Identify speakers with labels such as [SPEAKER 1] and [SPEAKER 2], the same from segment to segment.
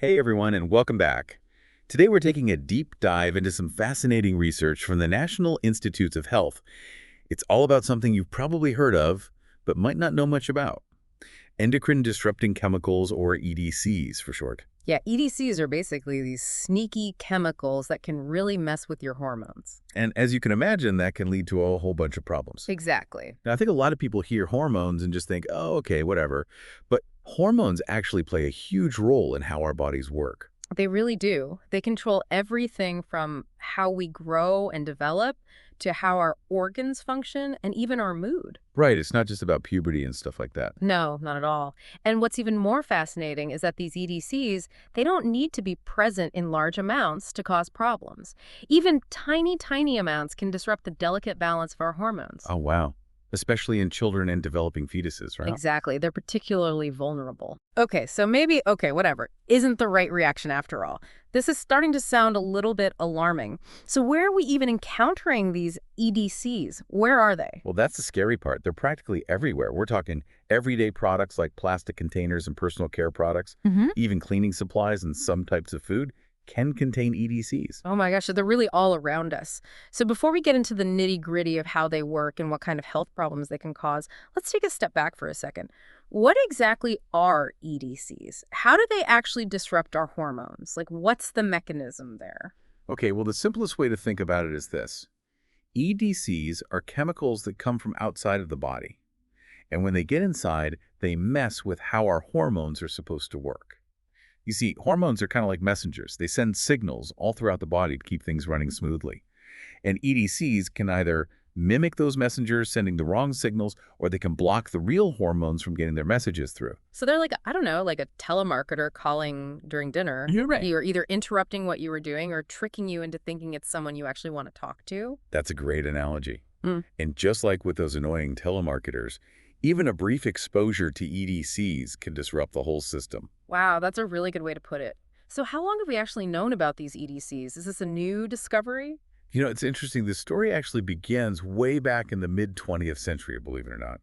[SPEAKER 1] Hey everyone, and welcome back. Today we're taking a deep dive into some fascinating research from the National Institutes of Health. It's all about something you've probably heard of, but might not know much about. Endocrine-disrupting chemicals, or EDCs for short.
[SPEAKER 2] Yeah, EDCs are basically these sneaky chemicals that can really mess with your hormones.
[SPEAKER 1] And as you can imagine, that can lead to a whole bunch of problems.
[SPEAKER 2] Exactly.
[SPEAKER 1] Now, I think a lot of people hear hormones and just think, oh, okay, whatever. But hormones actually play a huge role in how our bodies work.
[SPEAKER 2] They really do. They control everything from how we grow and develop to how our organs function and even our mood.
[SPEAKER 1] Right, it's not just about puberty and stuff like that.
[SPEAKER 2] No, not at all. And what's even more fascinating is that these EDCs, they don't need to be present in large amounts to cause problems. Even tiny, tiny amounts can disrupt the delicate balance of our hormones.
[SPEAKER 1] Oh, wow. Especially in children and developing fetuses, right?
[SPEAKER 2] Exactly. They're particularly vulnerable. Okay, so maybe, whatever, isn't the right reaction after all. This is starting to sound a little bit alarming. So where are we even encountering these EDCs? Where are they?
[SPEAKER 1] Well, that's the scary part. They're practically everywhere. We're talking everyday products like plastic containers and personal care products, even cleaning supplies and some types of food can contain EDCs.
[SPEAKER 2] Oh my gosh, so they're really all around us. So before we get into the nitty-gritty of how they work and what kind of health problems they can cause, let's take a step back for a second. What exactly are EDCs? How do they actually disrupt our hormones? Like, what's the mechanism there?
[SPEAKER 1] Okay, well, the simplest way to think about it is this. EDCs are chemicals that come from outside of the body. And when they get inside, they mess with how our hormones are supposed to work. You see, hormones are kind of like messengers. They send signals all throughout the body to keep things running smoothly. And EDCs can either mimic those messengers sending the wrong signals, or they can block the real hormones from getting their messages through.
[SPEAKER 2] So they're like, I don't know, like a telemarketer calling during dinner.
[SPEAKER 1] You're right.
[SPEAKER 2] You're either interrupting what you were doing or tricking you into thinking it's someone you actually want to talk to.
[SPEAKER 1] That's a great analogy.
[SPEAKER 2] Mm.
[SPEAKER 1] And just like with those annoying telemarketers, even a brief exposure to EDCs can disrupt the whole system.
[SPEAKER 2] Wow, that's a really good way to put it. So how long have we actually known about these EDCs? Is this a new discovery?
[SPEAKER 1] You know, it's interesting. The story actually begins way back in the mid-20th century, believe it or not.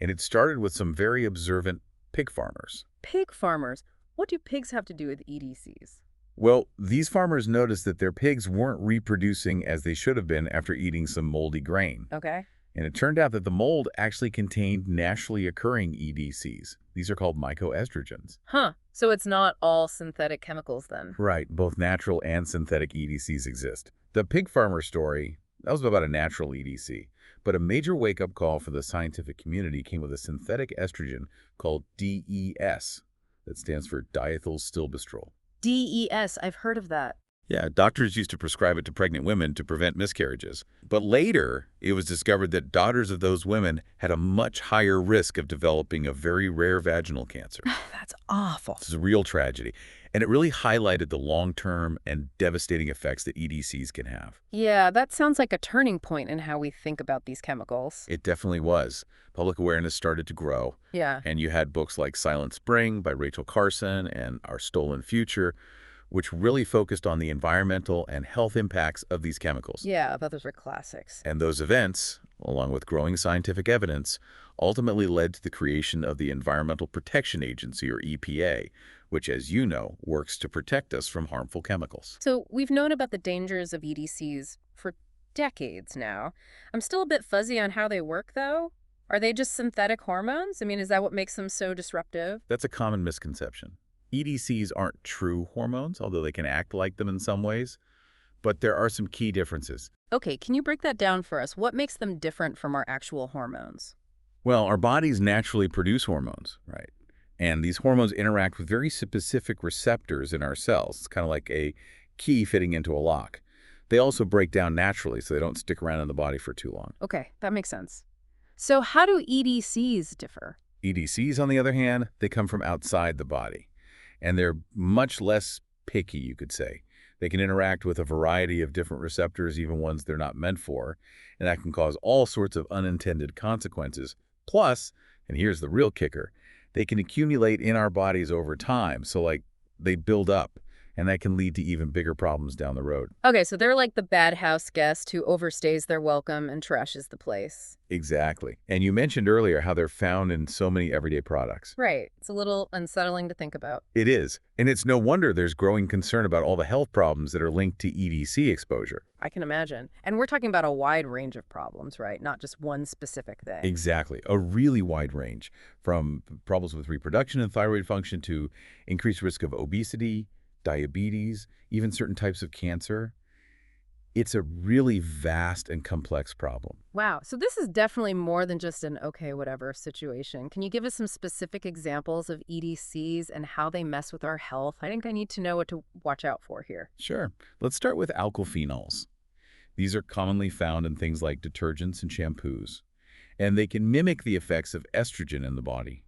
[SPEAKER 1] And it started with some very observant pig farmers.
[SPEAKER 2] Pig farmers. What do pigs have to do with EDCs?
[SPEAKER 1] Well, these farmers noticed that their pigs weren't reproducing as they should have been after eating some moldy grain.
[SPEAKER 2] Okay.
[SPEAKER 1] And it turned out that the mold actually contained naturally occurring EDCs. These are called mycoestrogens.
[SPEAKER 2] Huh. So it's not all synthetic chemicals then?
[SPEAKER 1] Right, both natural and synthetic EDCs exist. The pig farmer story, that was about a natural EDC. But a major wake-up call for the scientific community came with a synthetic estrogen called DES. That stands for diethylstilbestrol.
[SPEAKER 2] DES, I've heard of that.
[SPEAKER 1] Yeah, doctors used to prescribe it to pregnant women to prevent miscarriages. But later, it was discovered that daughters of those women had a much higher risk of developing a very rare vaginal cancer.
[SPEAKER 2] That's awful.
[SPEAKER 1] This is a real tragedy. And it really highlighted the long-term and devastating effects that EDCs can have.
[SPEAKER 2] Yeah, that sounds like a turning point in how we think about these chemicals.
[SPEAKER 1] It definitely was. Public awareness started to grow.
[SPEAKER 2] Yeah.
[SPEAKER 1] And you had books like Silent Spring by Rachel Carson and Our Stolen Future, which really focused on the environmental and health impacts of these chemicals.
[SPEAKER 2] Yeah, I thought those were classics.
[SPEAKER 1] And those events, along with growing scientific evidence, ultimately led to the creation of the Environmental Protection Agency, or EPA, which, as you know, works to protect us from harmful chemicals.
[SPEAKER 2] So we've known about the dangers of EDCs for decades now. I'm still a bit fuzzy on how they work, though. Are they just synthetic hormones? I mean, is that what makes them so disruptive?
[SPEAKER 1] That's a common misconception. EDCs aren't true hormones, although they can act like them in some ways. But there are some key differences.
[SPEAKER 2] Okay, can you break that down for us? What makes them different from our actual hormones?
[SPEAKER 1] Well, our bodies naturally produce hormones, right? And these hormones interact with very specific receptors in our cells. It's kind of like a key fitting into a lock. They also break down naturally, so they don't stick around in the body for too long.
[SPEAKER 2] Okay, that makes sense. So how do EDCs differ?
[SPEAKER 1] EDCs, on the other hand, they come from outside the body. And they're much less picky, you could say. They can interact with a variety of different receptors, even ones they're not meant for, and that can cause all sorts of unintended consequences. Plus, and here's the real kicker, they can accumulate in our bodies over time, so like they build up, and that can lead to even bigger problems down the road.
[SPEAKER 2] Okay, so they're like the bad house guest who overstays their welcome and trashes the place.
[SPEAKER 1] Exactly. And you mentioned earlier how they're found in so many everyday products.
[SPEAKER 2] Right. It's a little unsettling to think about.
[SPEAKER 1] It is. And it's no wonder there's growing concern about all the health problems that are linked to EDC exposure.
[SPEAKER 2] I can imagine. And we're talking about a wide range of problems, right? Not just one specific thing.
[SPEAKER 1] Exactly. A really wide range, from problems with reproduction and thyroid function to increased risk of obesity, diabetes, even certain types of cancer. It's a really vast and complex problem.
[SPEAKER 2] Wow. So this is definitely more than just an okay, whatever situation. Can you give us some specific examples of EDCs and how they mess with our health? I think I need to know what to watch out for here.
[SPEAKER 1] Sure. Let's start with alkylphenols. These are commonly found in things like detergents and shampoos, and they can mimic the effects of estrogen in the body.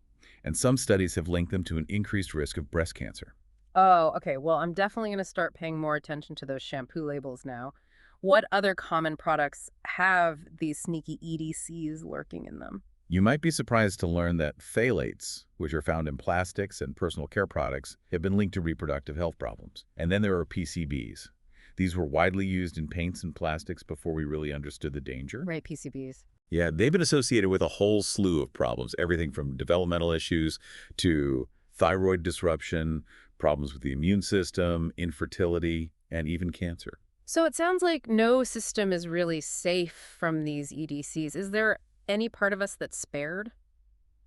[SPEAKER 1] And some studies have linked them to an increased risk of breast cancer.
[SPEAKER 2] Oh, okay. Well, I'm definitely going to start paying more attention to those shampoo labels now. What other common products have these sneaky EDCs lurking in them?
[SPEAKER 1] You might be surprised to learn that phthalates, which are found in plastics and personal care products, have been linked to reproductive health problems. And then there are PCBs. These were widely used in paints and plastics before we really understood the danger.
[SPEAKER 2] Right, PCBs.
[SPEAKER 1] Yeah, they've been associated with a whole slew of problems, everything from developmental issues to thyroid disruption, problems with the immune system, infertility, and even cancer.
[SPEAKER 2] So it sounds like no system is really safe from these EDCs. Is there any part of us that's spared?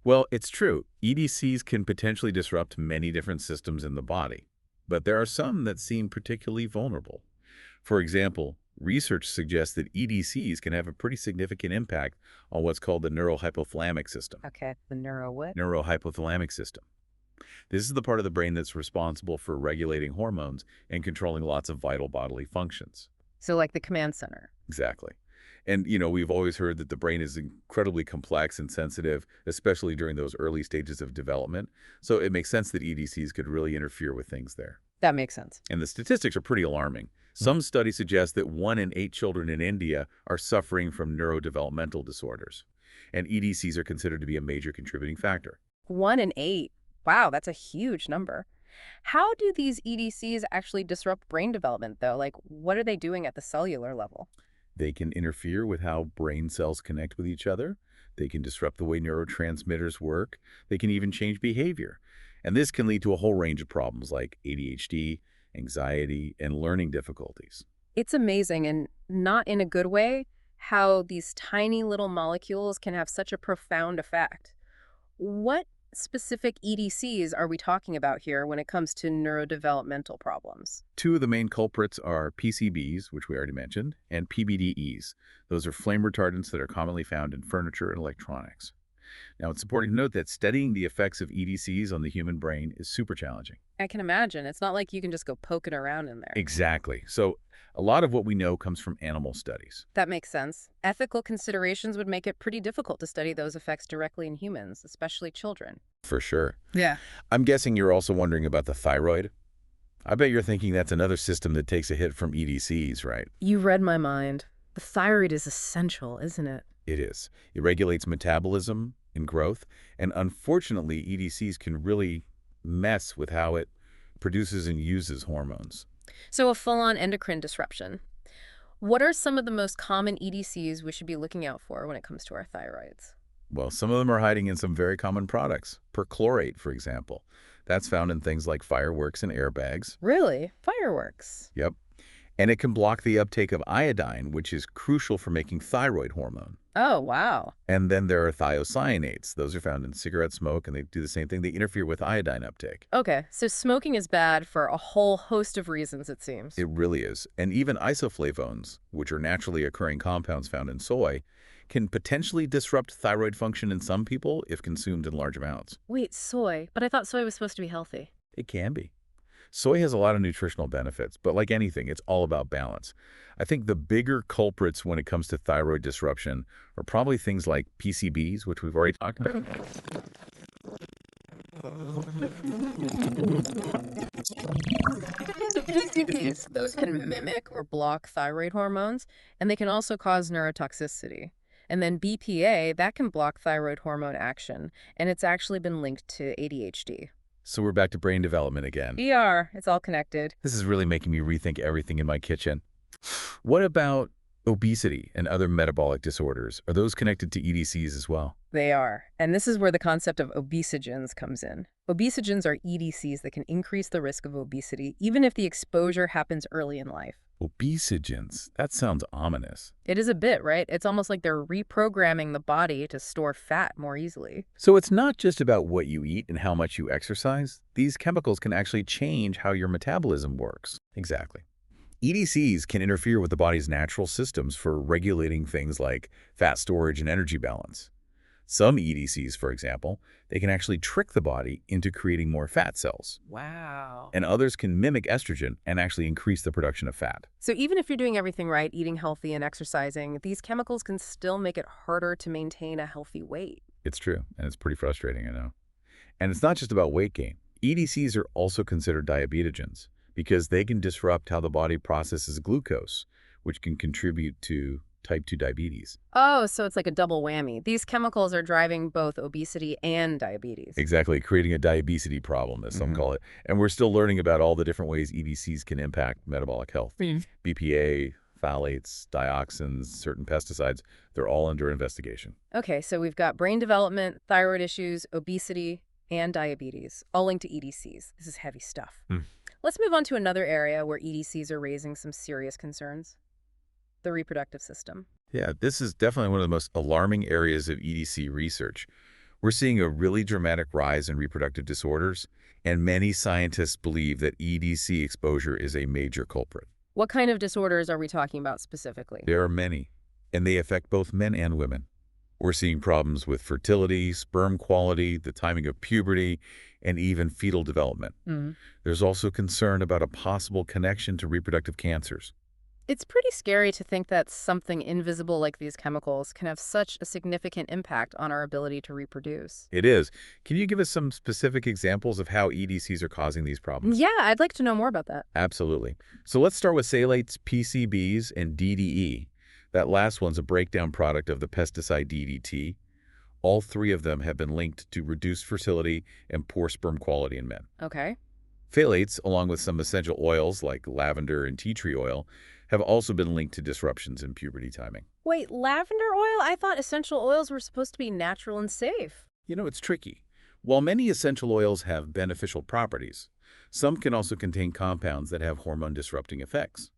[SPEAKER 1] Well, it's true. EDCs can potentially disrupt many different systems in the body, but there are some that seem particularly vulnerable. For example, research suggests that EDCs can have a pretty significant impact on what's called the neurohypothalamic system.
[SPEAKER 2] Okay, the neuro what?
[SPEAKER 1] Neurohypothalamic system. This is the part of the brain that's responsible for regulating hormones and controlling lots of vital bodily functions.
[SPEAKER 2] So like the command center.
[SPEAKER 1] Exactly. And, we've always heard that the brain is incredibly complex and sensitive, especially during those early stages of development. So it makes sense that EDCs could really interfere with things there.
[SPEAKER 2] That makes sense.
[SPEAKER 1] And the statistics are pretty alarming. Some studies suggest that 1 in 8 children in India are suffering from neurodevelopmental disorders. And EDCs are considered to be a major contributing factor.
[SPEAKER 2] 1 in 8. Wow, that's a huge number. How do these EDCs actually disrupt brain development, though? Like, what are they doing at the cellular level?
[SPEAKER 1] They can interfere with how brain cells connect with each other. They can disrupt the way neurotransmitters work. They can even change behavior. And this can lead to a whole range of problems like ADHD, anxiety, and learning difficulties.
[SPEAKER 2] It's amazing, and not in a good way, how these tiny little molecules can have such a profound effect. What specific EDCs are we talking about here when it comes to neurodevelopmental problems?
[SPEAKER 1] 2 of the main culprits are PCBs, which we already mentioned, and PBDEs. Those are flame retardants that are commonly found in furniture and electronics. Now, it's important to note that studying the effects of EDCs on the human brain is super challenging.
[SPEAKER 2] I can imagine. It's not like you can just go poking around in there.
[SPEAKER 1] Exactly. So a lot of what we know comes from animal studies.
[SPEAKER 2] That makes sense. Ethical considerations would make it pretty difficult to study those effects directly in humans, especially children.
[SPEAKER 1] For sure.
[SPEAKER 2] Yeah.
[SPEAKER 1] I'm guessing you're also wondering about the thyroid. I bet you're thinking that's another system that takes a hit from EDCs, right?
[SPEAKER 2] You read my mind. The thyroid is essential, isn't it?
[SPEAKER 1] It is. It regulates metabolism and growth, and unfortunately, EDCs can really mess with how it produces and uses hormones.
[SPEAKER 2] So a full-on endocrine disruption. What are some of the most common EDCs we should be looking out for when it comes to our thyroids?
[SPEAKER 1] Well, some of them are hiding in some very common products. Perchlorate, for example. That's found in things like fireworks and airbags.
[SPEAKER 2] Really? Fireworks?
[SPEAKER 1] Yep. And it can block the uptake of iodine, which is crucial for making thyroid hormone.
[SPEAKER 2] Oh, wow.
[SPEAKER 1] And then there are thiocyanates. Those are found in cigarette smoke, and they do the same thing. They interfere with iodine uptake.
[SPEAKER 2] Okay, so smoking is bad for a whole host of reasons, it seems.
[SPEAKER 1] It really is. And even isoflavones, which are naturally occurring compounds found in soy, can potentially disrupt thyroid function in some people if consumed in large amounts.
[SPEAKER 2] Wait, soy? But I thought soy was supposed to be healthy.
[SPEAKER 1] It can be. Soy has a lot of nutritional benefits, but like anything, it's all about balance. I think the bigger culprits when it comes to thyroid disruption are probably things like PCBs, which we've already talked about.
[SPEAKER 2] Those can mimic or block thyroid hormones, and they can also cause neurotoxicity. And then BPA, that can block thyroid hormone action, and it's actually been linked to ADHD.
[SPEAKER 1] So we're back to brain development again.
[SPEAKER 2] It's all connected.
[SPEAKER 1] This is really making me rethink everything in my kitchen. What about obesity and other metabolic disorders? Are those connected to EDCs as well?
[SPEAKER 2] They are. And this is where the concept of obesogens comes in. Obesogens are EDCs that can increase the risk of obesity, even if the exposure happens early in life.
[SPEAKER 1] Obesogens. That sounds ominous.
[SPEAKER 2] It is a bit, right? It's almost like they're reprogramming the body to store fat more easily.
[SPEAKER 1] So it's not just about what you eat and how much you exercise. These chemicals can actually change how your metabolism works. Exactly. EDCs can interfere with the body's natural systems for regulating things like fat storage and energy balance. Some EDCs, for example, they can actually trick the body into creating more fat cells.
[SPEAKER 2] Wow.
[SPEAKER 1] And others can mimic estrogen and actually increase the production of fat.
[SPEAKER 2] So even if you're doing everything right, eating healthy and exercising, these chemicals can still make it harder to maintain a healthy weight.
[SPEAKER 1] It's true, and it's pretty frustrating, I know. And it's not just about weight gain. EDCs are also considered diabetogens because they can disrupt how the body processes glucose, which can contribute to type 2 diabetes.
[SPEAKER 2] Oh, so it's like a double whammy. These chemicals are driving both obesity and diabetes.
[SPEAKER 1] Exactly, creating a diabesity problem, as some call it. And we're still learning about all the different ways EDCs can impact metabolic health. BPA, phthalates, dioxins, certain pesticides, they're all under investigation.
[SPEAKER 2] Okay, so we've got brain development, thyroid issues, obesity, and diabetes, all linked to EDCs. This is heavy stuff. Let's move on to another area where EDCs are raising some serious concerns. The reproductive system.
[SPEAKER 1] Yeah, this is definitely one of the most alarming areas of EDC research. We're seeing a really dramatic rise in reproductive disorders, and many scientists believe that EDC exposure is a major culprit.
[SPEAKER 2] What kind of disorders are we talking about specifically?
[SPEAKER 1] There are many, and they affect both men and women. We're seeing problems with fertility, sperm quality, the timing of puberty, and even fetal development. There's also concern about a possible connection to reproductive cancers.
[SPEAKER 2] It's pretty scary to think that something invisible like these chemicals can have such a significant impact on our ability to reproduce.
[SPEAKER 1] It is. Can you give us some specific examples of how EDCs are causing these problems?
[SPEAKER 2] Yeah, I'd like to know more about that.
[SPEAKER 1] Absolutely. So let's start with phthalates, PCBs, and DDE. That last one's a breakdown product of the pesticide DDT. All three of them have been linked to reduced fertility and poor sperm quality in men.
[SPEAKER 2] Okay.
[SPEAKER 1] Phthalates, along with some essential oils like lavender and tea tree oil, have also been linked to disruptions in puberty timing.
[SPEAKER 2] Wait, lavender oil? I thought essential oils were supposed to be natural and safe.
[SPEAKER 1] You know, it's tricky. While many essential oils have beneficial properties, some can also contain compounds that have hormone-disrupting effects.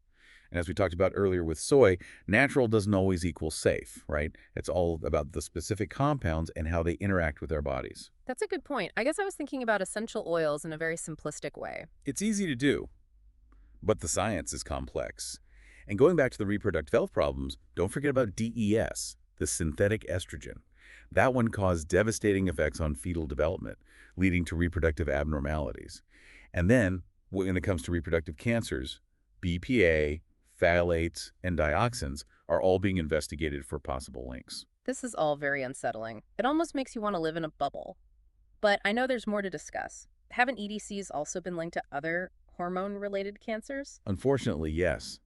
[SPEAKER 1] And as we talked about earlier with soy, natural doesn't always equal safe, right? It's all about the specific compounds and how they interact with our bodies.
[SPEAKER 2] That's a good point. I guess I was thinking about essential oils in a very simplistic way.
[SPEAKER 1] It's easy to do, but the science is complex. And going back to the reproductive health problems, don't forget about DES, the synthetic estrogen. That one caused devastating effects on fetal development, leading to reproductive abnormalities. And then, when it comes to reproductive cancers, BPA, phthalates, and dioxins are all being investigated for possible links.
[SPEAKER 2] This is all very unsettling. It almost makes you want to live in a bubble. But I know there's more to discuss. Haven't EDCs also been linked to other hormone-related cancers?
[SPEAKER 1] Unfortunately, yes.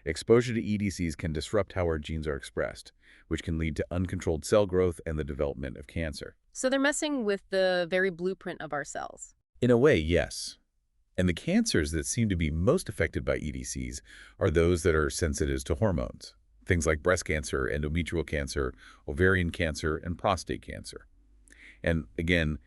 [SPEAKER 1] Exposure to EDCs can disrupt how our genes are expressed, which can lead to uncontrolled cell growth and the development of cancer.
[SPEAKER 2] So they're messing with the very blueprint of our cells.
[SPEAKER 1] In a way, yes. And the cancers that seem to be most affected by EDCs are those that are sensitive to hormones. Things like breast cancer, endometrial cancer, ovarian cancer, and prostate cancer. And again,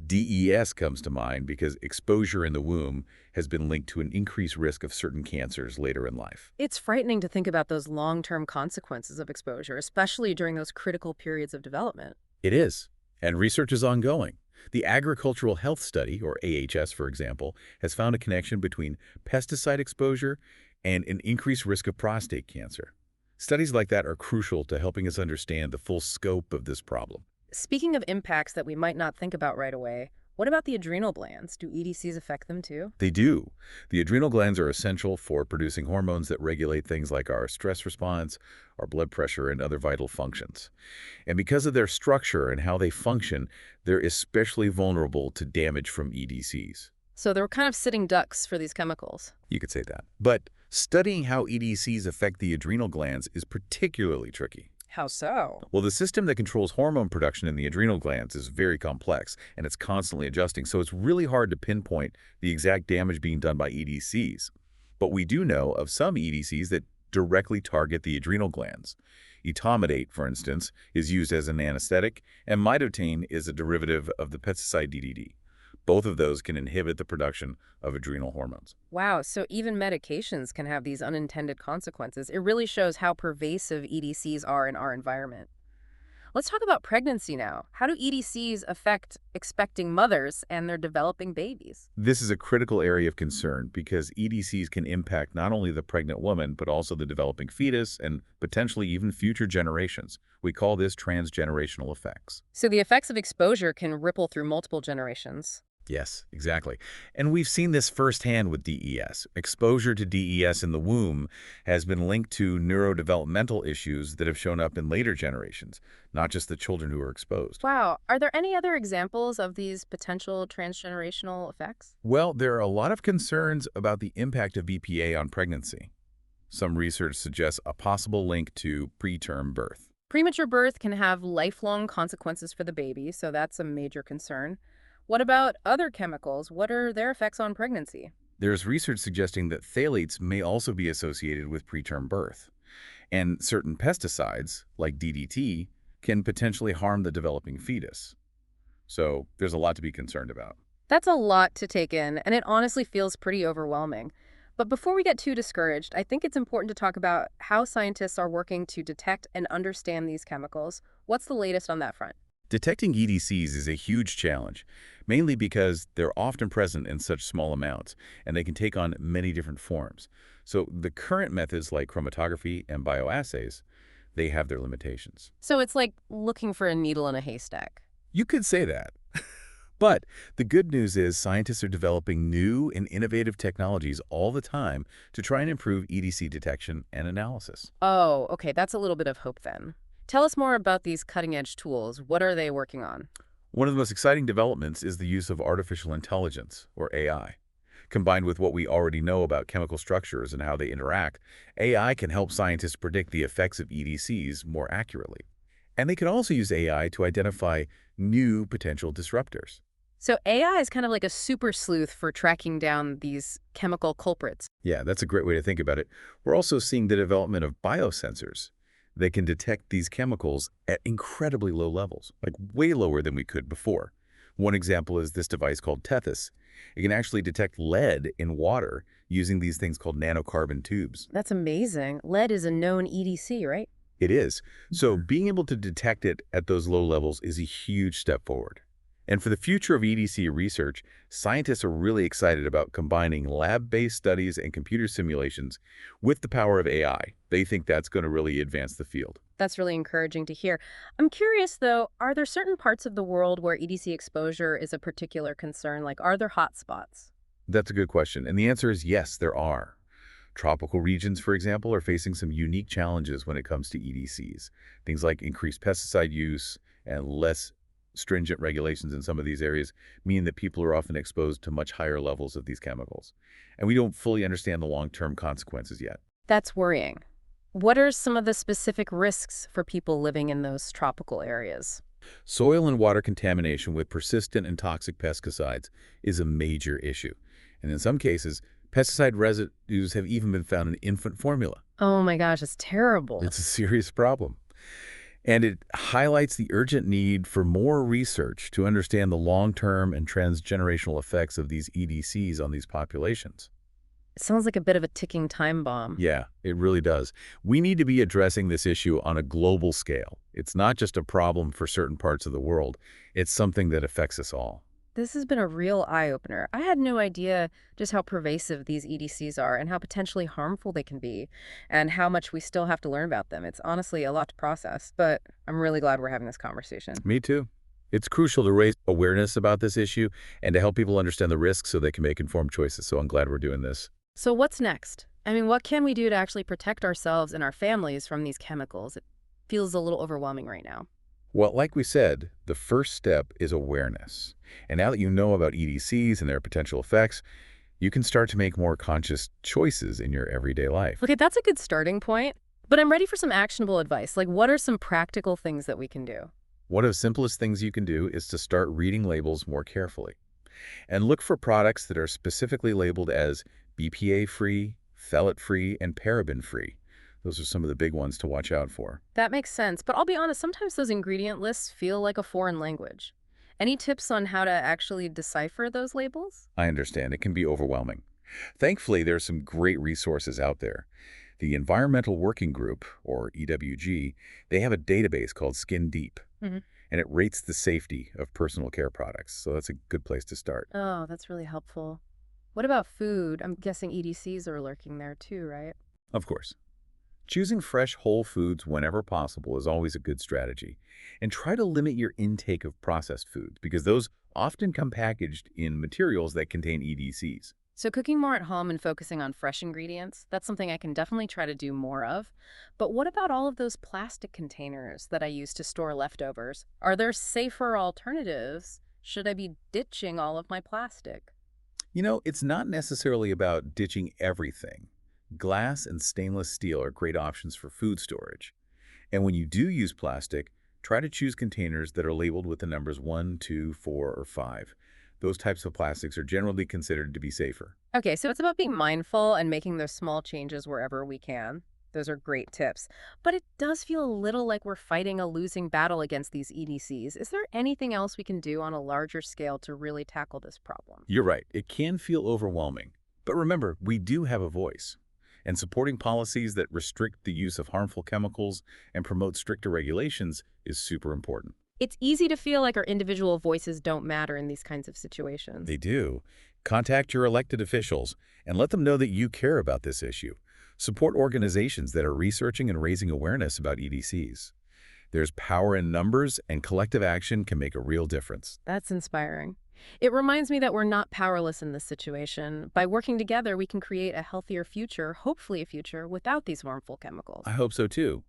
[SPEAKER 1] DES comes to mind because exposure in the womb has been linked to an increased risk of certain cancers later in life.
[SPEAKER 2] It's frightening to think about those long-term consequences of exposure, especially during those critical periods of development.
[SPEAKER 1] It is, and research is ongoing. The Agricultural Health Study, or AHS for example, has found a connection between pesticide exposure and an increased risk of prostate cancer. Studies like that are crucial to helping us understand the full scope of this problem.
[SPEAKER 2] Speaking of impacts that we might not think about right away, what about the adrenal glands? Do EDCs affect them too?
[SPEAKER 1] They do. The adrenal glands are essential for producing hormones that regulate things like our stress response, our blood pressure, and other vital functions. And because of their structure and how they function, they're especially vulnerable to damage from EDCs.
[SPEAKER 2] So they're kind of sitting ducks for these chemicals.
[SPEAKER 1] You could say that. But studying how EDCs affect the adrenal glands is particularly tricky.
[SPEAKER 2] How so?
[SPEAKER 1] Well, the system that controls hormone production in the adrenal glands is very complex, and it's constantly adjusting, so it's really hard to pinpoint the exact damage being done by EDCs. But we do know of some EDCs that directly target the adrenal glands. Etomidate, for instance, is used as an anesthetic, and mitotane is a derivative of the pesticide DDT. Both of those can inhibit the production of adrenal hormones.
[SPEAKER 2] Wow, so even medications can have these unintended consequences. It really shows how pervasive EDCs are in our environment. Let's talk about pregnancy now. How do EDCs affect expecting mothers and their developing babies?
[SPEAKER 1] This is a critical area of concern because EDCs can impact not only the pregnant woman, but also the developing fetus and potentially even future generations. We call this transgenerational effects.
[SPEAKER 2] So the effects of exposure can ripple through multiple generations.
[SPEAKER 1] Yes, exactly. And we've seen this firsthand with DES. Exposure to DES in the womb has been linked to neurodevelopmental issues that have shown up in later generations, not just the children who are exposed.
[SPEAKER 2] Wow, are there any other examples of these potential transgenerational effects?
[SPEAKER 1] Well, there are a lot of concerns about the impact of BPA on pregnancy. Some research suggests a possible link to preterm birth.
[SPEAKER 2] Premature birth can have lifelong consequences for the baby, so that's a major concern. What about other chemicals? What are their effects on pregnancy?
[SPEAKER 1] There's research suggesting that phthalates may also be associated with preterm birth. And certain pesticides, like DDT, can potentially harm the developing fetus. So there's a lot to be concerned about.
[SPEAKER 2] That's a lot to take in, and it honestly feels pretty overwhelming. But before we get too discouraged, I think it's important to talk about how scientists are working to detect and understand these chemicals. What's the latest on that front?
[SPEAKER 1] Detecting EDCs is a huge challenge, mainly because they're often present in such small amounts, and they can take on many different forms. So the current methods like chromatography and bioassays, they have their limitations.
[SPEAKER 2] So it's like looking for a needle in a haystack.
[SPEAKER 1] You could say that. But the good news is scientists are developing new and innovative technologies all the time to try and improve EDC detection and analysis.
[SPEAKER 2] Oh, okay, that's a little bit of hope then. Tell us more about these cutting-edge tools. What are they working on?
[SPEAKER 1] One of the most exciting developments is the use of artificial intelligence, or AI. Combined with what we already know about chemical structures and how they interact, AI can help scientists predict the effects of EDCs more accurately. And they can also use AI to identify new potential disruptors.
[SPEAKER 2] So AI is kind of like a super sleuth for tracking down these chemical culprits.
[SPEAKER 1] Yeah, that's a great way to think about it. We're also seeing the development of biosensors. They can detect these chemicals at incredibly low levels, like way lower than we could before. One example is this device called Tethys. It can actually detect lead in water using these things called nanocarbon tubes.
[SPEAKER 2] That's amazing. Lead is a known EDC, right?
[SPEAKER 1] It is. So being able to detect it at those low levels is a huge step forward. And for the future of EDC research, scientists are really excited about combining lab-based studies and computer simulations with the power of AI. They think that's going to really advance the field.
[SPEAKER 2] That's really encouraging to hear. I'm curious, though, are there certain parts of the world where EDC exposure is a particular concern? Like, are there hotspots?
[SPEAKER 1] That's a good question. And the answer is yes, there are. Tropical regions, for example, are facing some unique challenges when it comes to EDCs. Things like increased pesticide use and less stringent regulations in some of these areas mean that people are often exposed to much higher levels of these chemicals. And we don't fully understand the long-term consequences yet.
[SPEAKER 2] That's worrying. What are some of the specific risks for people living in those tropical areas?
[SPEAKER 1] Soil and water contamination with persistent and toxic pesticides is a major issue. And in some cases, pesticide residues have even been found in infant formula.
[SPEAKER 2] Oh my gosh, it's terrible.
[SPEAKER 1] It's a serious problem. And it highlights the urgent need for more research to understand the long-term and transgenerational effects of these EDCs on these populations.
[SPEAKER 2] It sounds like a bit of a ticking time bomb.
[SPEAKER 1] Yeah, it really does. We need to be addressing this issue on a global scale. It's not just a problem for certain parts of the world. It's something that affects us all.
[SPEAKER 2] This has been a real eye-opener. I had no idea just how pervasive these EDCs are and how potentially harmful they can be and how much we still have to learn about them. It's honestly a lot to process, but I'm really glad we're having this conversation.
[SPEAKER 1] Me too. It's crucial to raise awareness about this issue and to help people understand the risks so they can make informed choices. So I'm glad we're doing this.
[SPEAKER 2] So what's next? I mean, what can we do to actually protect ourselves and our families from these chemicals? It feels a little overwhelming right now.
[SPEAKER 1] Well, like we said, the first step is awareness. And now that you know about EDCs and their potential effects, you can start to make more conscious choices in your everyday life.
[SPEAKER 2] Okay, that's a good starting point. But I'm ready for some actionable advice. Like, what are some practical things that we can do?
[SPEAKER 1] One of the simplest things you can do is to start reading labels more carefully and look for products that are specifically labeled as BPA-free, phthalate-free, and paraben-free. Those are some of the big ones to watch out for.
[SPEAKER 2] That makes sense, but I'll be honest, sometimes those ingredient lists feel like a foreign language. Any tips on how to actually decipher those labels?
[SPEAKER 1] I understand it can be overwhelming. Thankfully, there are some great resources out there. The Environmental Working Group, or EWG, they have a database called Skin Deep,
[SPEAKER 2] Hmm.
[SPEAKER 1] and it rates the safety of personal care products, so that's a good place to start.
[SPEAKER 2] Oh, that's really helpful. What about food? I'm guessing EDCs are lurking there too, right?
[SPEAKER 1] Of course, choosing fresh whole foods whenever possible is always a good strategy. And try to limit your intake of processed foods because those often come packaged in materials that contain EDCs.
[SPEAKER 2] So cooking more at home and focusing on fresh ingredients, that's something I can definitely try to do more of. But what about all of those plastic containers that I use to store leftovers? Are there safer alternatives? Should I be ditching all of my plastic?
[SPEAKER 1] You know, it's not necessarily about ditching everything. Glass and stainless steel are great options for food storage. And when you do use plastic, try to choose containers that are labeled with the numbers 1, 2, 4, or 5. Those types of plastics are generally considered to be safer.
[SPEAKER 2] Okay, so it's about being mindful and making those small changes wherever we can. Those are great tips. But it does feel a little like we're fighting a losing battle against these EDCs. Is there anything else we can do on a larger scale to really tackle this problem?
[SPEAKER 1] You're right, it can feel overwhelming. But remember, we do have a voice. And supporting policies that restrict the use of harmful chemicals and promote stricter regulations is super important.
[SPEAKER 2] It's easy to feel like our individual voices don't matter in these kinds of
[SPEAKER 1] They
[SPEAKER 2] situations.
[SPEAKER 1] do. Contact your elected officials and let them know that you care about this issue. Support organizations that are researching and raising awareness about EDCs. There's power in numbers, and collective action can make a real difference.
[SPEAKER 2] That's inspiring. It reminds me that we're not powerless in this situation. By working together, we can create a healthier future, hopefully a future without these harmful
[SPEAKER 1] I
[SPEAKER 2] chemicals.
[SPEAKER 1] hope so too.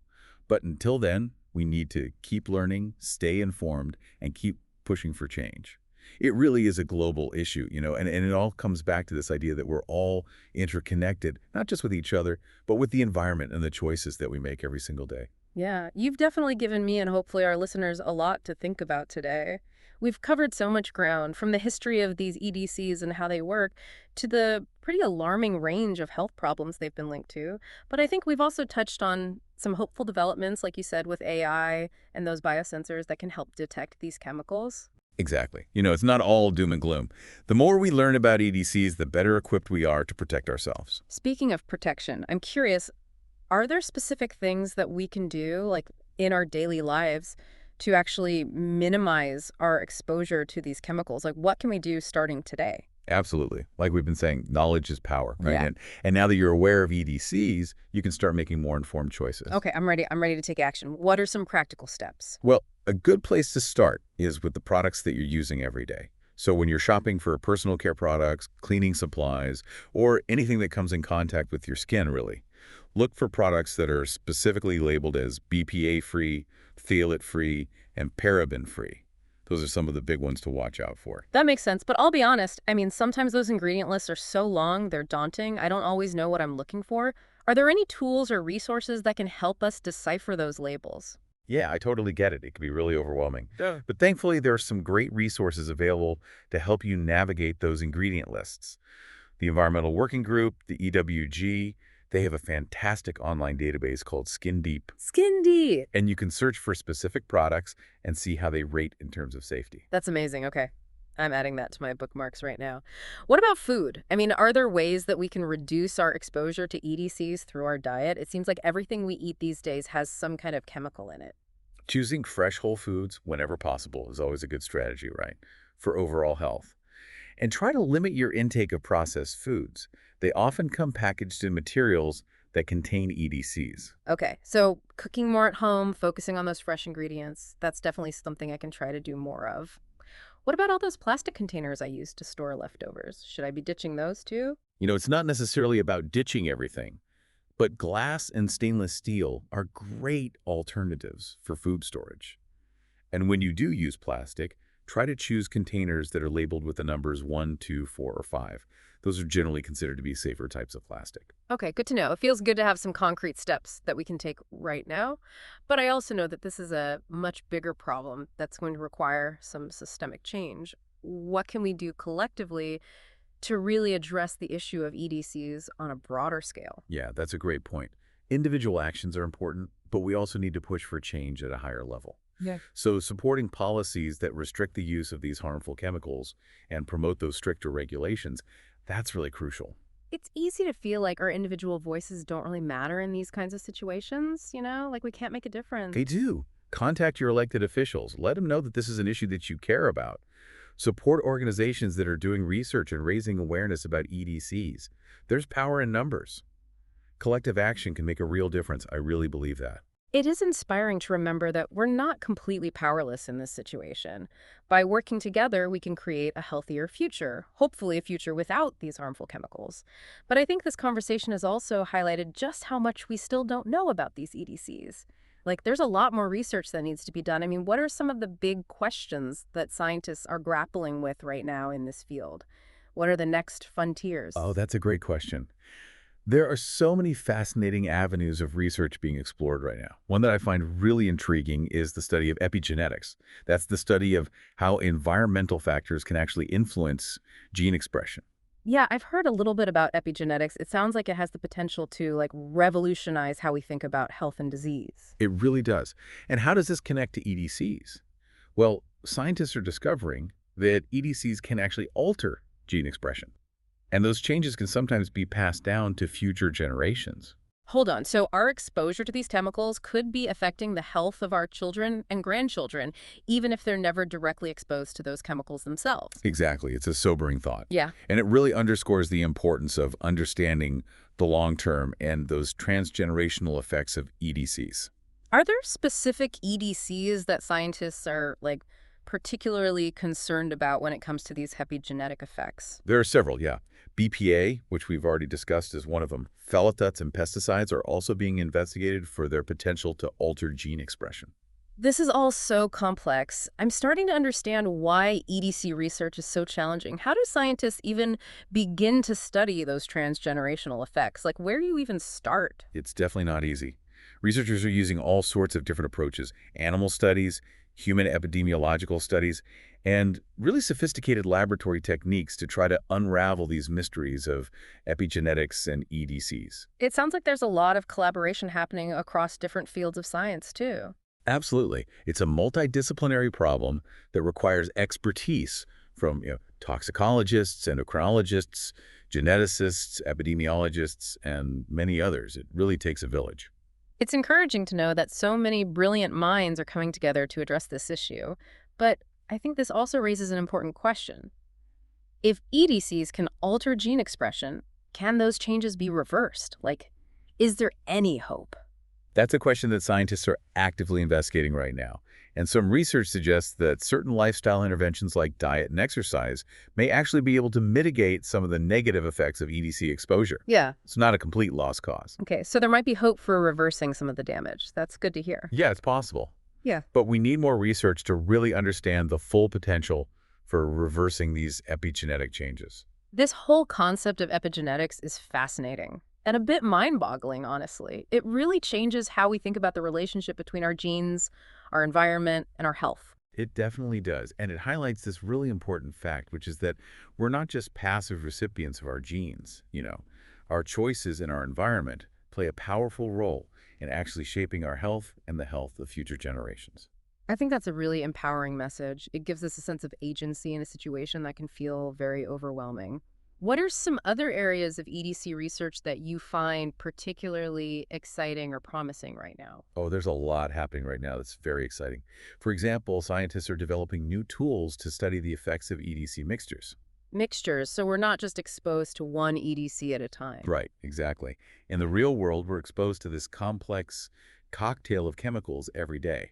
[SPEAKER 1] But until then, we need to keep learning, stay informed, and keep pushing for change. It really is a global issue, and it all comes back to this idea that we're all interconnected, not just with each other, but with the environment and the choices that we make every single day.
[SPEAKER 2] Yeah, you've definitely given me and hopefully our listeners a lot to think about today. We've covered so much ground, from the history of these EDCs and how they work to the pretty alarming range of health problems they've been linked to. But I think we've also touched on some hopeful developments, like you said, with AI and those biosensors that can help detect these chemicals.
[SPEAKER 1] Exactly. It's not all doom and gloom. The more we learn about EDCs, the better equipped we are to protect ourselves.
[SPEAKER 2] Speaking of protection, I'm curious, are there specific things that we can do, like in our daily lives, to actually minimize our exposure to these chemicals? Like, what can we do starting today?
[SPEAKER 1] Absolutely. Like we've been saying, knowledge is power, right?
[SPEAKER 2] Yeah.
[SPEAKER 1] And now that you're aware of EDCs, you can start making more informed choices.
[SPEAKER 2] Okay, I'm ready. I'm ready to take action. What are some practical steps?
[SPEAKER 1] Well, a good place to start is with the products that you're using every day. So when you're shopping for personal care products, cleaning supplies, or anything that comes in contact with your skin, really, look for products that are specifically labeled as BPA-free, phthalate-free, and paraben-free. Those are some of the big ones to watch out for.
[SPEAKER 2] That makes sense, but I'll be honest. I mean, sometimes those ingredient lists are so long, they're daunting. I don't always know what I'm looking for. Are there any tools or resources that can help us decipher those labels?
[SPEAKER 1] Yeah, I totally get it. It can be really overwhelming. Yeah. But thankfully, there are some great resources available to help you navigate those ingredient lists. The Environmental Working Group, the EWG, they have a fantastic online database called Skin Deep,
[SPEAKER 2] Skin deep.
[SPEAKER 1] and you can search for specific products and see how they rate in terms of safety.
[SPEAKER 2] That's amazing. Okay. I'm adding that to my bookmarks right now. What about food? I mean, are there ways that we can reduce our exposure to EDCs through our diet? It seems like everything we eat these days has some kind of chemical in it.
[SPEAKER 1] Choosing fresh whole foods whenever possible is always a good strategy, right, for overall health. And try to limit your intake of processed foods. They often come packaged in materials that contain EDCs.
[SPEAKER 2] Okay, so cooking more at home, focusing on those fresh ingredients, that's definitely something I can try to do more of. What about all those plastic containers I use to store leftovers? Should I be ditching those too?
[SPEAKER 1] It's not necessarily about ditching everything, but glass and stainless steel are great alternatives for food storage. And when you do use plastic, try to choose containers that are labeled with the numbers 1, 2, 4, or 5. Those are generally considered to be safer types of plastic.
[SPEAKER 2] Okay, good to know. It feels good to have some concrete steps that we can take right now. But I also know that this is a much bigger problem that's going to require some systemic change. What can we do collectively to really address the issue of EDCs on a broader scale?
[SPEAKER 1] Yeah, that's a great point. Individual actions are important, but we also need to push for change at a higher level.
[SPEAKER 2] Yeah.
[SPEAKER 1] So supporting policies that restrict the use of these harmful chemicals and promote those stricter regulations, that's really crucial.
[SPEAKER 2] It's easy to feel like our individual voices don't really matter in these kinds of situations, like we can't make a difference.
[SPEAKER 1] They do. Contact your elected officials. Let them know that this is an issue that you care about. Support organizations that are doing research and raising awareness about EDCs. There's power in numbers. Collective action can make a real difference. I really believe that.
[SPEAKER 2] It is inspiring to remember that we're not completely powerless in this situation. By working together, we can create a healthier future, hopefully a future without these harmful chemicals. But I think this conversation has also highlighted just how much we still don't know about these EDCs. Like, there's a lot more research that needs to be done. I mean, what are some of the big questions that scientists are grappling with right now in this field? What are the next frontiers?
[SPEAKER 1] Oh, that's a great question. There are so many fascinating avenues of research being explored right now. One that I find really intriguing is the study of epigenetics. That's the study of how environmental factors can actually influence gene expression.
[SPEAKER 2] Yeah, I've heard a little bit about epigenetics. It sounds like it has the potential to revolutionize how we think about health and disease.
[SPEAKER 1] It really does. And how does this connect to EDCs? Well, scientists are discovering that EDCs can actually alter gene expression. And those changes can sometimes be passed down to future generations.
[SPEAKER 2] Hold on. So our exposure to these chemicals could be affecting the health of our children and grandchildren, even if they're never directly exposed to those chemicals themselves.
[SPEAKER 1] Exactly. It's a sobering thought.
[SPEAKER 2] Yeah.
[SPEAKER 1] And it really underscores the importance of understanding the long term and those transgenerational effects of EDCs.
[SPEAKER 2] Are there specific EDCs that scientists are particularly concerned about when it comes to these epigenetic effects?
[SPEAKER 1] There are several, yeah. BPA, which we've already discussed, is one of them. Phthalates and pesticides are also being investigated for their potential to alter gene expression.
[SPEAKER 2] This is all so complex. I'm starting to understand why EDC research is so challenging. How do scientists even begin to study those transgenerational effects? Where do you even start?
[SPEAKER 1] It's definitely not easy. Researchers are using all sorts of different approaches: animal studies, human epidemiological studies, and really sophisticated laboratory techniques to try to unravel these mysteries of epigenetics and EDCs.
[SPEAKER 2] It sounds like there's a lot of collaboration happening across different fields of science, too.
[SPEAKER 1] Absolutely. It's a multidisciplinary problem that requires expertise from toxicologists, endocrinologists, geneticists, epidemiologists, and many others. It really takes a village.
[SPEAKER 2] It's encouraging to know that so many brilliant minds are coming together to address this issue. But I think this also raises an important question. If EDCs can alter gene expression, can those changes be reversed? Is there any hope?
[SPEAKER 1] That's a question that scientists are actively investigating right now. And some research suggests that certain lifestyle interventions like diet and exercise may actually be able to mitigate some of the negative effects of EDC exposure.
[SPEAKER 2] Yeah.
[SPEAKER 1] It's not a complete lost cause.
[SPEAKER 2] Okay, so there might be hope for reversing some of the damage. That's good to hear.
[SPEAKER 1] Yeah, it's possible.
[SPEAKER 2] Yeah.
[SPEAKER 1] But we need more research to really understand the full potential for reversing these epigenetic changes.
[SPEAKER 2] This whole concept of epigenetics is fascinating and a bit mind-boggling, honestly. It really changes how we think about the relationship between our genes, our environment, and our health.
[SPEAKER 1] It definitely does. And it highlights this really important fact, which is that we're not just passive recipients of our genes. Our choices in our environment play a powerful role in actually shaping our health and the health of future generations.
[SPEAKER 2] I think that's a really empowering message. It gives us a sense of agency in a situation that can feel very overwhelming. What are some other areas of EDC research that you find particularly exciting or promising right now?
[SPEAKER 1] Oh, there's a lot happening right now that's very exciting. For example, scientists are developing new tools to study the effects of EDC mixtures.
[SPEAKER 2] Mixtures, so we're not just exposed to one EDC at a time.
[SPEAKER 1] Right, exactly. In the real world, we're exposed to this complex cocktail of chemicals every day.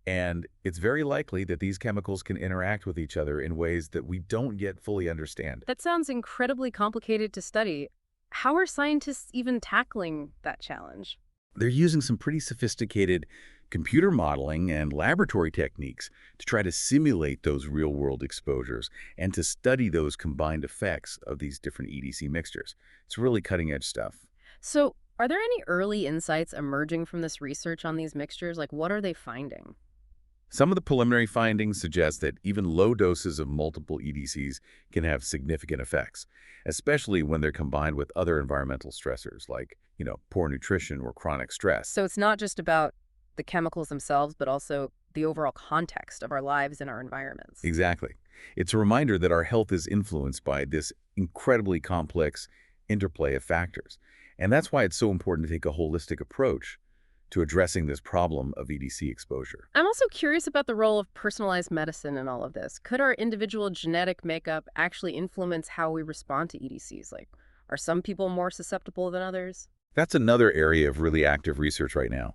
[SPEAKER 1] And it's very likely that these chemicals can interact with each other in ways that we don't yet fully understand.
[SPEAKER 2] That sounds incredibly complicated to study. How are scientists even tackling that challenge?
[SPEAKER 1] They're using some pretty sophisticated computer modeling and laboratory techniques to try to simulate those real-world exposures and to study those combined effects of these different EDC mixtures. It's really cutting-edge stuff.
[SPEAKER 2] So, are there any early insights emerging from this research on these mixtures? Like, what are they finding?
[SPEAKER 1] Some of the preliminary findings suggest that even low doses of multiple EDCs can have significant effects, especially when they're combined with other environmental stressors like, poor nutrition or chronic stress.
[SPEAKER 2] So, it's not just about the chemicals themselves, but also the overall context of our lives and our environments.
[SPEAKER 1] Exactly. It's a reminder that our health is influenced by this incredibly complex interplay of factors. And that's why it's so important to take a holistic approach to addressing this problem of EDC exposure.
[SPEAKER 2] I'm also curious about the role of personalized medicine in all of this. Could our individual genetic makeup actually influence how we respond to EDCs? Like, are some people more susceptible than others?
[SPEAKER 1] That's another area of really active research right now.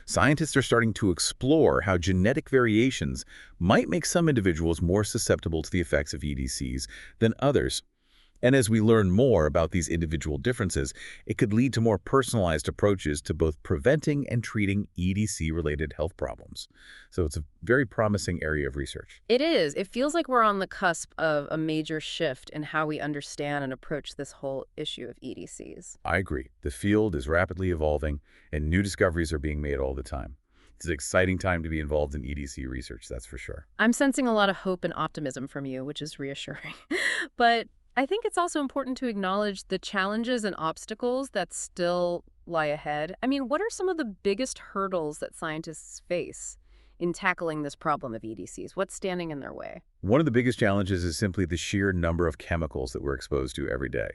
[SPEAKER 1] Scientists are starting to explore how genetic variations might make some individuals more susceptible to the effects of EDCs than others. And as we learn more about these individual differences, it could lead to more personalized approaches to both preventing and treating EDC-related health problems. So it's a very promising area of research.
[SPEAKER 2] It is. It feels like we're on the cusp of a major shift in how we understand and approach this whole issue of EDCs.
[SPEAKER 1] I agree. The field is rapidly evolving, and new discoveries are being made all the time. It's an exciting time to be involved in EDC research, that's for sure.
[SPEAKER 2] I'm sensing a lot of hope and optimism from you, which is reassuring. But I think it's also important to acknowledge the challenges and obstacles that still lie ahead. I mean, what are some of the biggest hurdles that scientists face in tackling this problem of EDCs? What's standing in their way?
[SPEAKER 1] One of the biggest challenges is simply the sheer number of chemicals that we're exposed to every day.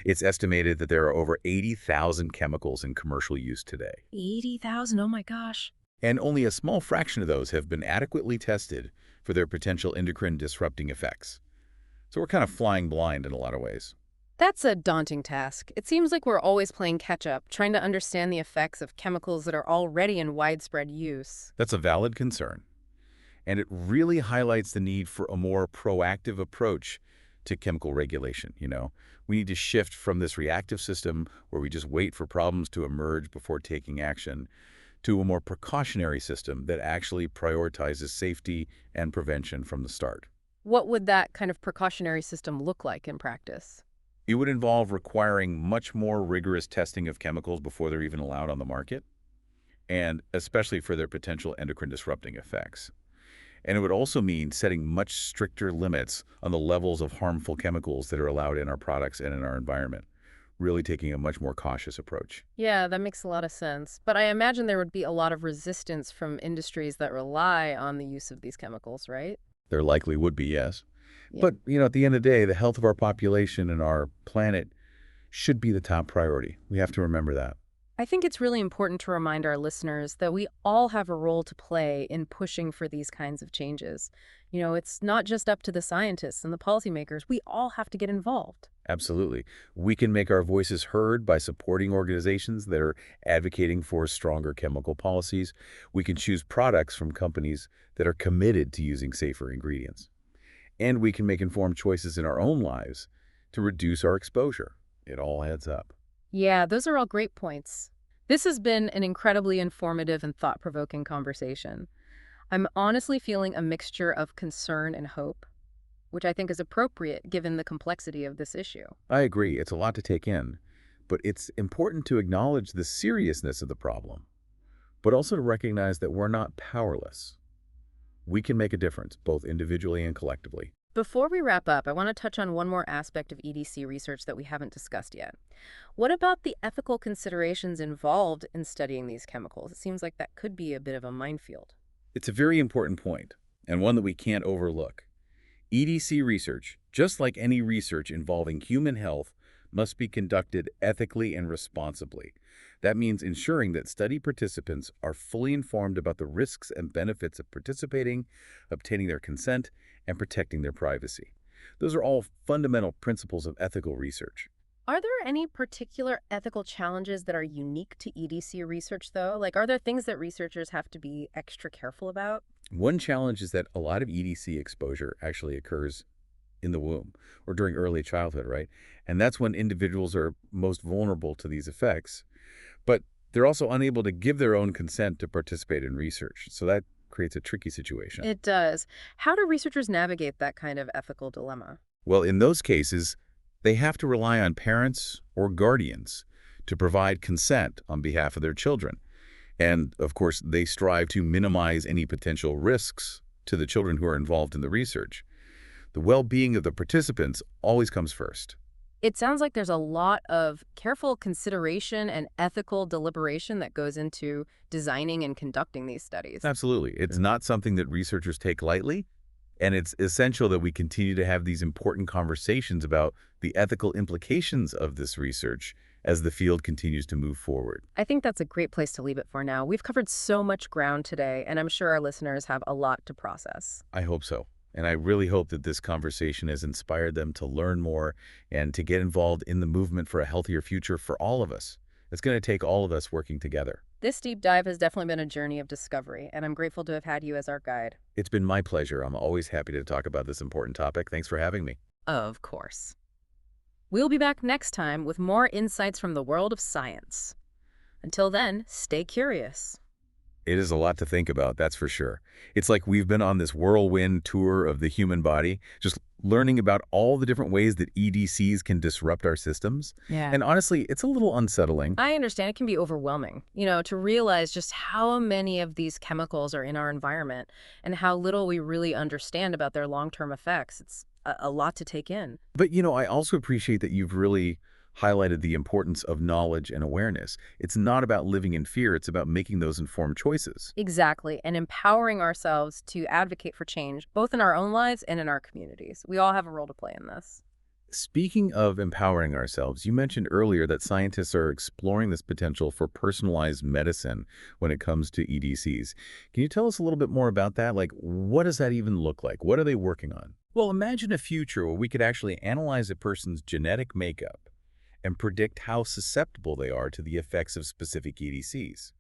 [SPEAKER 1] It's estimated that there are over 80,000 chemicals in commercial use today.
[SPEAKER 2] 80,000, oh my gosh.
[SPEAKER 1] And only a small fraction of those have been adequately tested for their potential endocrine-disrupting effects. So we're kind of flying blind in a lot of ways.
[SPEAKER 2] That's a daunting task. It seems like we're always playing catch-up, trying to understand the effects of chemicals that are already in widespread use.
[SPEAKER 1] That's a valid concern. And it really highlights the need for a more proactive approach to chemical regulation. We need to shift from this reactive system where we just wait for problems to emerge before taking action to a more precautionary system that actually prioritizes safety and prevention from the start.
[SPEAKER 2] What would that kind of precautionary system look like in practice?
[SPEAKER 1] It would involve requiring much more rigorous testing of chemicals before they're even allowed on the market, and especially for their potential endocrine-disrupting effects. And it would also mean setting much stricter limits on the levels of harmful chemicals that are allowed in our products and in our environment, really taking a much more cautious approach.
[SPEAKER 2] Yeah, that makes a lot of sense. But I imagine there would be a lot of resistance from industries that rely on the use of these chemicals, right?
[SPEAKER 1] There likely would be, yes.
[SPEAKER 2] Yeah.
[SPEAKER 1] But, at the end of the day, the health of our population and our planet should be the top priority. We have to remember that.
[SPEAKER 2] I think it's really important to remind our listeners that we all have a role to play in pushing for these kinds of changes. It's not just up to the scientists and the policymakers. We all have to get involved.
[SPEAKER 1] Absolutely. We can make our voices heard by supporting organizations that are advocating for stronger chemical policies. We can choose products from companies that are committed to using safer ingredients. And we can make informed choices in our own lives to reduce our exposure. It all adds up.
[SPEAKER 2] Yeah, those are all great points. This has been an incredibly informative and thought-provoking conversation. I'm honestly feeling a mixture of concern and hope, which I think is appropriate given the complexity of this issue.
[SPEAKER 1] I agree. It's a lot to take in. But it's important to acknowledge the seriousness of the problem, but also to recognize that we're not powerless. We can make a difference, both individually and collectively.
[SPEAKER 2] Before we wrap up, I want to touch on one more aspect of EDC research that we haven't discussed yet. What about the ethical considerations involved in studying these chemicals? It seems like that could be a bit of a minefield.
[SPEAKER 1] It's a very important point, and one that we can't overlook. EDC research, just like any research involving human health, must be conducted ethically and responsibly. That means ensuring that study participants are fully informed about the risks and benefits of participating, obtaining their consent, and protecting their privacy. Those are all fundamental principles of ethical research.
[SPEAKER 2] Are there any particular ethical challenges that are unique to EDC research, though? Like, are there things that researchers have to be extra careful about?
[SPEAKER 1] One challenge is that a lot of EDC exposure actually occurs in the womb or during early childhood, right? And that's when individuals are most vulnerable to these effects. But They're also unable to give their own consent to participate in research, so that creates a tricky situation.
[SPEAKER 2] It does. How do researchers navigate that kind of ethical dilemma?
[SPEAKER 1] Well, in those cases, they have to rely on parents or guardians to provide consent on behalf of their children. And, of course, they strive to minimize any potential risks to the children who are involved in the research. The well-being of the participants always comes first.
[SPEAKER 2] It sounds like there's a lot of careful consideration and ethical deliberation that goes into designing and conducting these studies.
[SPEAKER 1] Absolutely. It's not something that researchers take lightly, and it's essential that we continue to have these important conversations about the ethical implications of this research as the field continues to move forward.
[SPEAKER 2] I think that's a great place to leave it for now. We've covered so much ground today, and I'm sure our listeners have a lot to process.
[SPEAKER 1] I hope so. And I really hope that this conversation has inspired them to learn more and to get involved in the movement for a healthier future for all of us. It's going to take all of us working together.
[SPEAKER 2] This deep dive has definitely been a journey of discovery, and I'm grateful to have had you as our guide.
[SPEAKER 1] It's been my pleasure. I'm always happy to talk about this important topic. Thanks for having me.
[SPEAKER 2] Of course. We'll be back next time with more insights from the world of science. Until then, stay curious.
[SPEAKER 1] It is a lot to think about, that's for sure. It's like we've been on this whirlwind tour of the human body, just learning about all the different ways that EDCs can disrupt our systems.
[SPEAKER 2] Yeah.
[SPEAKER 1] And honestly, it's a little unsettling.
[SPEAKER 2] I understand it can be overwhelming, to realize just how many of these chemicals are in our environment and how little we really understand about their long-term effects. It's a lot to take in.
[SPEAKER 1] But, I also appreciate that you've really highlighted the importance of knowledge and awareness. It's not about living in fear. It's about making those informed choices.
[SPEAKER 2] Exactly, and empowering ourselves to advocate for change, both in our own lives and in our communities. We all have a role to play in this.
[SPEAKER 1] Speaking of empowering ourselves, you mentioned earlier that scientists are exploring this potential for personalized medicine when it comes to EDCs. Can you tell us a little bit more about that? Like, what does that even look like? What are they working on? Well, imagine a future where we could actually analyze a person's genetic makeup and predict how susceptible they are to the effects of specific EDCs.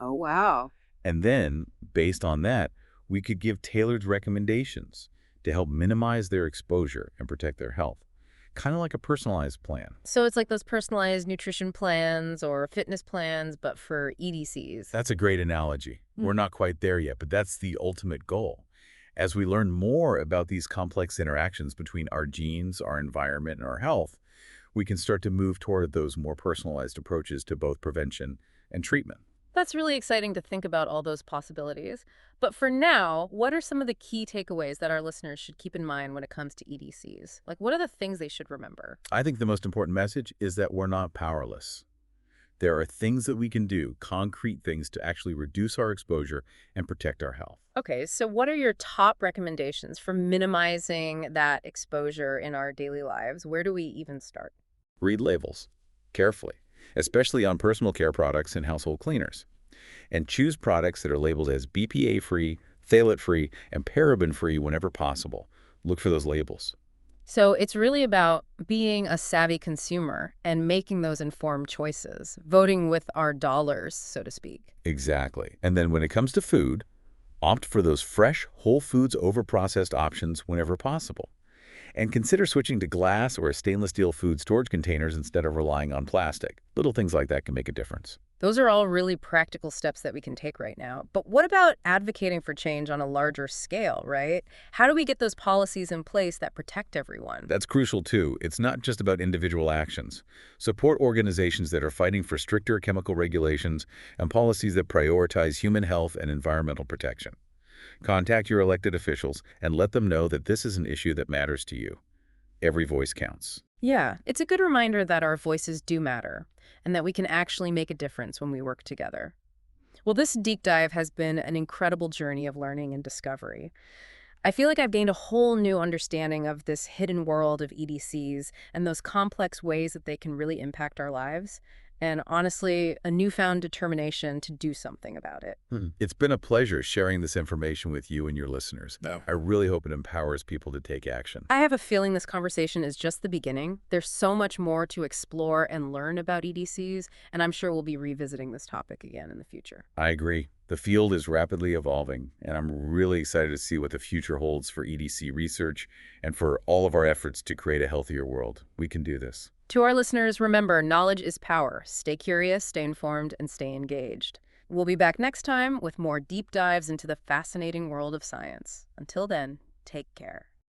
[SPEAKER 2] Oh, wow.
[SPEAKER 1] And then, based on that, we could give tailored recommendations to help minimize their exposure and protect their health. Kind of like a personalized plan.
[SPEAKER 2] So it's like those personalized nutrition plans or fitness plans, but for EDCs.
[SPEAKER 1] That's a great analogy. We're not quite there yet, but that's the ultimate goal. As we learn more about these complex interactions between our genes, our environment, and our health, we can start to move toward those more personalized approaches to both prevention and treatment.
[SPEAKER 2] That's really exciting to think about all those possibilities. But for now, what are some of the key takeaways that our listeners should keep in mind when it comes to EDCs? Like, what are the things they should remember?
[SPEAKER 1] I think the most important message is that we're not powerless. There are things that we can do, concrete things to actually reduce our exposure and protect our health.
[SPEAKER 2] Okay, so what are your top recommendations for minimizing that exposure in our daily lives? Where do we even start?
[SPEAKER 1] Read labels carefully, especially on personal care products and household cleaners. And choose products that are labeled as BPA-free, phthalate-free, and paraben-free whenever possible. Look for those labels.
[SPEAKER 2] So it's really about being a savvy consumer and making those informed choices, voting with our dollars, so to speak.
[SPEAKER 1] Exactly. And then when it comes to food, opt for those fresh, whole foods over processed options whenever possible. And consider switching to glass or stainless steel food storage containers instead of relying on plastic. Little things like that can make a difference.
[SPEAKER 2] Those are all really practical steps that we can take right now. But what about advocating for change on a larger scale, right? How do we get those policies in place that protect everyone?
[SPEAKER 1] That's crucial too. It's not just about individual actions. Support organizations that are fighting for stricter chemical regulations and policies that prioritize human health and environmental protection. Contact your elected officials and let them know that this is an issue that matters to you. Every voice counts.
[SPEAKER 2] Yeah, it's a good reminder that our voices do matter and that we can actually make a difference when we work together. Well, this deep dive has been an incredible journey of learning and discovery. I feel like I've gained a whole new understanding of this hidden world of EDCs and those complex ways that they can really impact our lives. And honestly, a newfound determination to do something about it.
[SPEAKER 1] It's been a pleasure sharing this information with you and your listeners.
[SPEAKER 3] No.
[SPEAKER 1] I really hope it empowers people to take action.
[SPEAKER 2] I have a feeling this conversation is just the beginning. There's so much more to explore and learn about EDCs, and I'm sure we'll be revisiting this topic again in the future.
[SPEAKER 1] I agree. The field is rapidly evolving, and I'm really excited to see what the future holds for EDC research and for all of our efforts to create a healthier world. We can do this.
[SPEAKER 2] To our listeners, remember, knowledge is power. Stay curious, stay informed, and stay engaged. We'll be back next time with more deep dives into the fascinating world of science. Until then, take care.